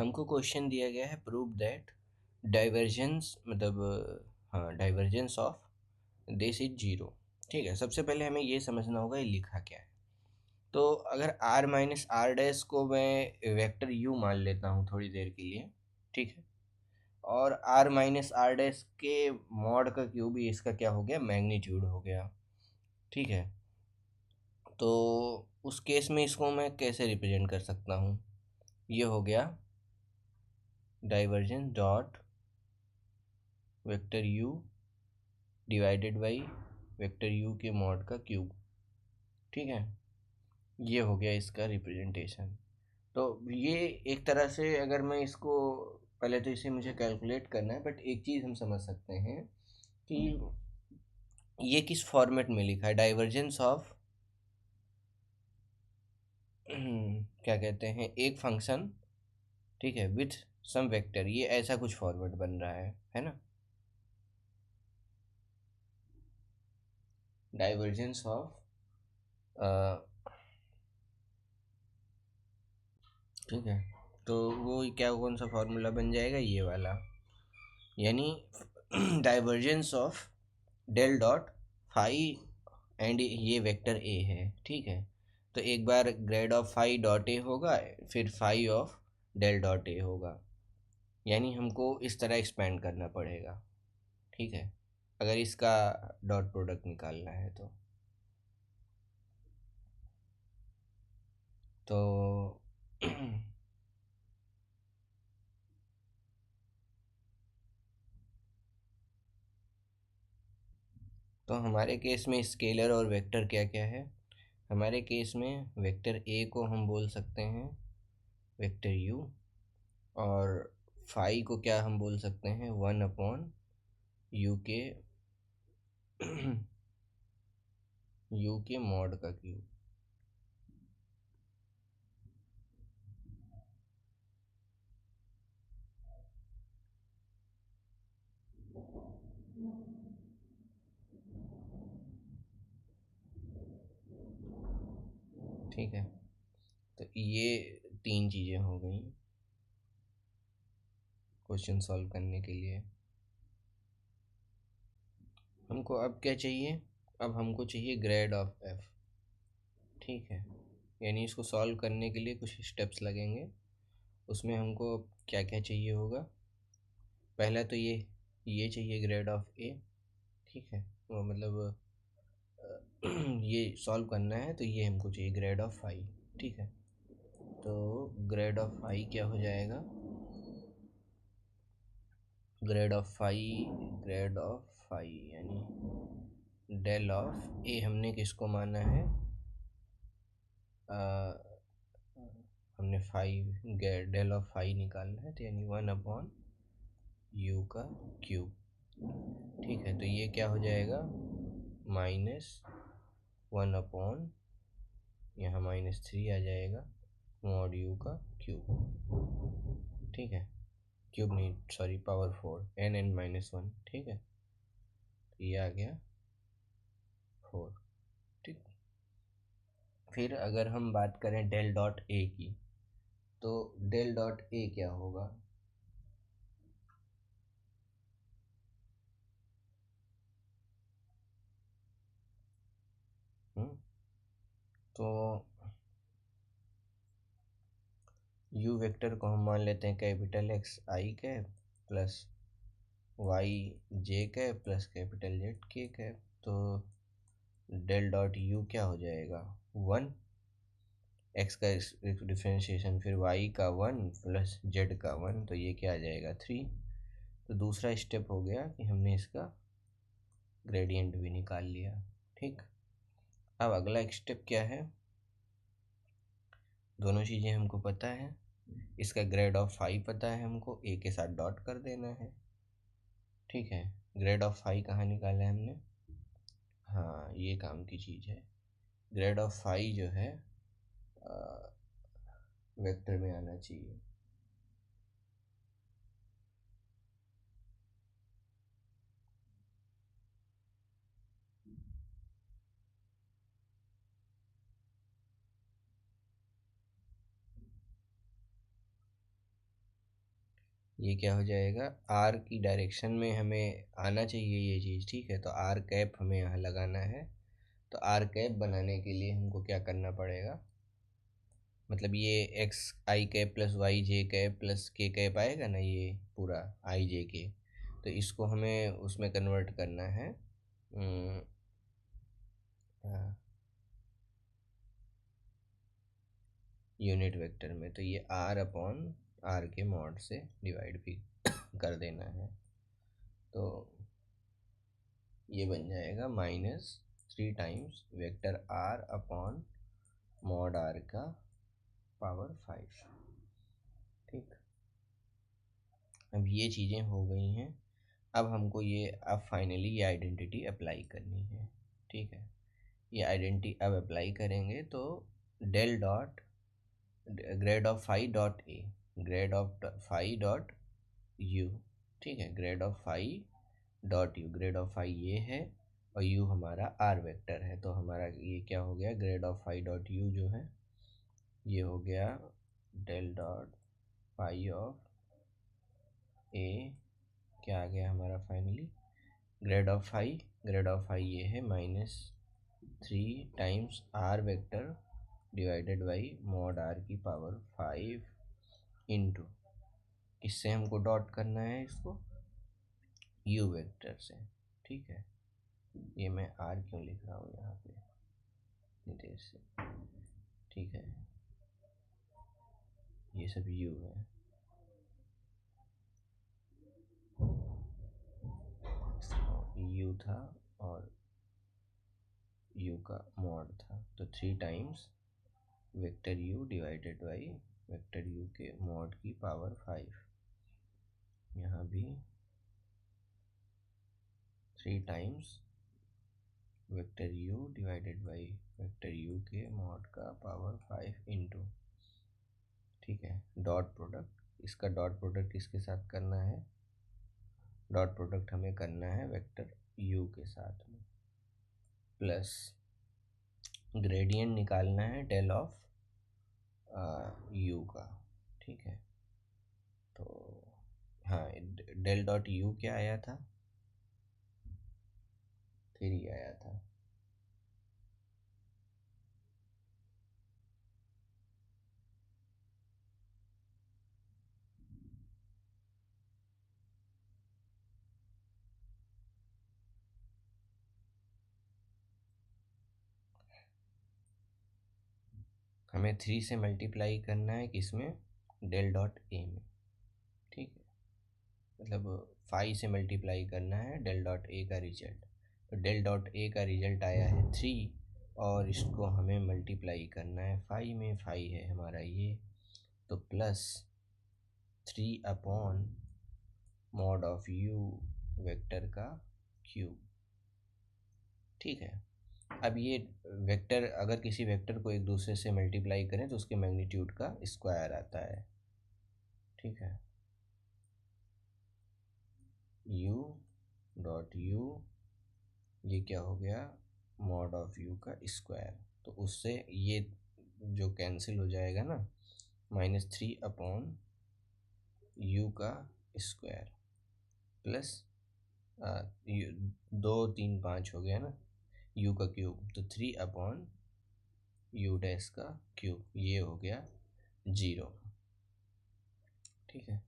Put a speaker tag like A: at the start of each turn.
A: हमको क्वेश्चन दिया गया है, प्रूव दैट डाइवर्जेंस मतलब हाँ divergence of this is zero. ठीक है, सबसे पहले हमें ये समझना होगा ये लिखा क्या है। तो अगर r माइनस आर डैश को मैं वेक्टर u मान लेता हूँ थोड़ी देर के लिए, ठीक है, और r माइनस आर डैश के मॉड का क्यूब ही इसका क्या हो गया, मैग्नीट्यूड हो गया। ठीक है, तो उस केस में इसको मैं कैसे रिप्रेजेंट कर सकता हूँ, ये हो गया divergence dot vector u divided by vector u के मॉड का क्यूब। ठीक है, ये हो गया इसका रिप्रेजेंटेशन। तो ये एक तरह से अगर मैं इसको, पहले तो इसे मुझे कैलकुलेट करना है, बट एक चीज़ हम समझ सकते हैं कि ये किस फॉर्मेट में लिखा है, डाइवर्जेंस ऑफ क्या कहते हैं, एक फंक्शन, ठीक है, विथ सम वेक्टर, ये ऐसा कुछ फॉर्मेट बन रहा है ना। डाइवर्जेंस ऑफ ठीक है, तो वो क्या कौन सा फॉर्मूला बन जाएगा, ये वाला, यानी divergence of del dot phi and ये वेक्टर ए है। ठीक है, तो एक बार grad of phi dot A होगा, फिर phi of del dot A होगा, यानी हमको इस तरह एक्सपेंड करना पड़ेगा। ठीक है, अगर इसका डॉट प्रोडक्ट निकालना है तो तो हमारे केस में स्केलर और वेक्टर क्या क्या है। हमारे केस में वेक्टर ए को हम बोल सकते हैं वेक्टर यू, और फाई को क्या हम बोल सकते हैं, 1 अपॉन यू के यू के मॉड का क्यूब। ठीक है, तो ये तीन चीज़ें हो गई क्वेश्चन सॉल्व करने के लिए। हमको अब क्या चाहिए, अब हमको चाहिए ग्रेड ऑफ एफ। ठीक है, यानी इसको सॉल्व करने के लिए कुछ स्टेप्स लगेंगे, उसमें हमको क्या क्या चाहिए होगा। पहला तो ये चाहिए ग्रेड ऑफ ए। ठीक है, वो मतलब ये सॉल्व करना है तो ये हमको चाहिए ग्रेड ऑफ फाई। ठीक है, तो ग्रेड ऑफ फाई क्या हो जाएगा, ग्रेड ऑफ फाई यानी डेल ऑफ ए, हमने किसको माना है, आ, हमने फाइव डेल ऑफ फाई निकालना है, तो यानी 1 अपॉन यू का क्यूब। ठीक है, तो ये क्या हो जाएगा, -1 अपॉन, यहाँ -3 आ जाएगा, मॉड यू का क्यूब। ठीक है, क्यूब नहीं सॉरी पावर 4, n(n-1). ठीक है, तो ये आ गया 4। ठीक, फिर अगर हम बात करें डेल डॉट ए की, तो डेल डॉट ए क्या होगा, हम्म, तो यू वेक्टर को हम मान लेते हैं कैपिटल एक्स आई कैप प्लस वाई जे कैप प्लस कैपिटल जेड के कैप। तो डेल डॉट यू क्या हो जाएगा, 1, एक्स का डिफ्रेंशिएशन, फिर वाई का 1 प्लस जेड का 1, तो ये क्या आ जाएगा 3। तो दूसरा स्टेप हो गया कि हमने इसका ग्रेडियंट भी निकाल लिया। ठीक, अब अगला स्टेप क्या है, दोनों चीज़ें हमको पता है, इसका ग्रेड ऑफ फाई पता है, हमको ए के साथ डॉट कर देना है। ठीक है, ग्रेड ऑफ फाई कहाँ निकाला है हमने, हाँ ये काम की चीज़ है, ग्रेड ऑफ फाई जो है वेक्टर में आना चाहिए। ये क्या हो जाएगा, आर की डायरेक्शन में हमें आना चाहिए ये चीज़, ठीक है। तो आर कैप हमें यहाँ लगाना है। तो आर कैप बनाने के लिए हमको क्या करना पड़ेगा, मतलब ये एक्स आई कैप प्लस वाई जे कैप प्लस के कैप आएगा ना, ये पूरा आई जे के, तो इसको हमें उसमें कन्वर्ट करना है यूनिट वेक्टर में। तो ये आर अपॉन आर के मॉड से डिवाइड भी कर देना है। तो ये बन जाएगा -3 times vector R upon mod R का पावर 5। ठीक, अब ये चीज़ें हो गई हैं। अब हमको ये अब फाइनली ये आइडेंटिटी अप्लाई करनी है। ठीक है, ये आइडेंटिटी अब अप्लाई करेंगे तो del dot grad of phi dot A, grad of phi dot U. ठीक है, grad of phi dot U, grad of phi ये है और यू हमारा आर वेक्टर है। तो हमारा ये क्या हो गया, grad of phi dot U जो है ये हो गया del dot phi of A, क्या आ गया हमारा फाइनली, ग्रेड ऑफ फाई ये है -3 times R vector divided by mod R की पावर 5 इंटू, इससे हमको डॉट करना है इसको यू वेक्टर से। ठीक है, ये मैं आर क्यों लिख रहा हूँ यहाँ पे इतनी देर से, ठीक है, ये सब यू है। यू था और यू का मॉड था, तो 3 times vector you divided by vector you के मॉड की पावर 5। यहाँ भी 3 times vector you divided by vector you के मॉड का पावर 5 इंटू, ठीक है, डॉट प्रोडक्ट, इसका डॉट प्रोडक्ट किसके साथ करना है, डॉट प्रोडक्ट हमें करना है वेक्टर यू के साथ में, प्लस ग्रेडियंट निकालना है डेल ऑफ यू का। ठीक है, तो हाँ, डेल डॉट यू क्या आया था, 3 आया था। हमें 3 से मल्टीप्लाई करना है किसमें, डेल डॉट ए में। ठीक है, मतलब 5 से मल्टीप्लाई करना है डेल डॉट ए का रिजल्ट। तो डेल डॉट ए का रिजल्ट आया है 3 और इसको हमें मल्टीप्लाई करना है 5 में, 5 है हमारा ये, तो plus 3 upon mod of you vector का क्यूब। ठीक है, अब ये वेक्टर अगर किसी वेक्टर को एक दूसरे से मल्टीप्लाई करें तो उसके मैग्नीट्यूड का स्क्वायर आता है। ठीक है, u डॉट यू, ये क्या हो गया, मॉड ऑफ यू का स्क्वायर, तो उससे ये जो कैंसिल हो जाएगा ना, -3 अपॉन यू का स्क्वायर प्लस 2 3 5 हो गया ना, यू का क्यूब, तो 3 अपॉन यू डैश का क्यूब, ये हो गया 0। ठीक है,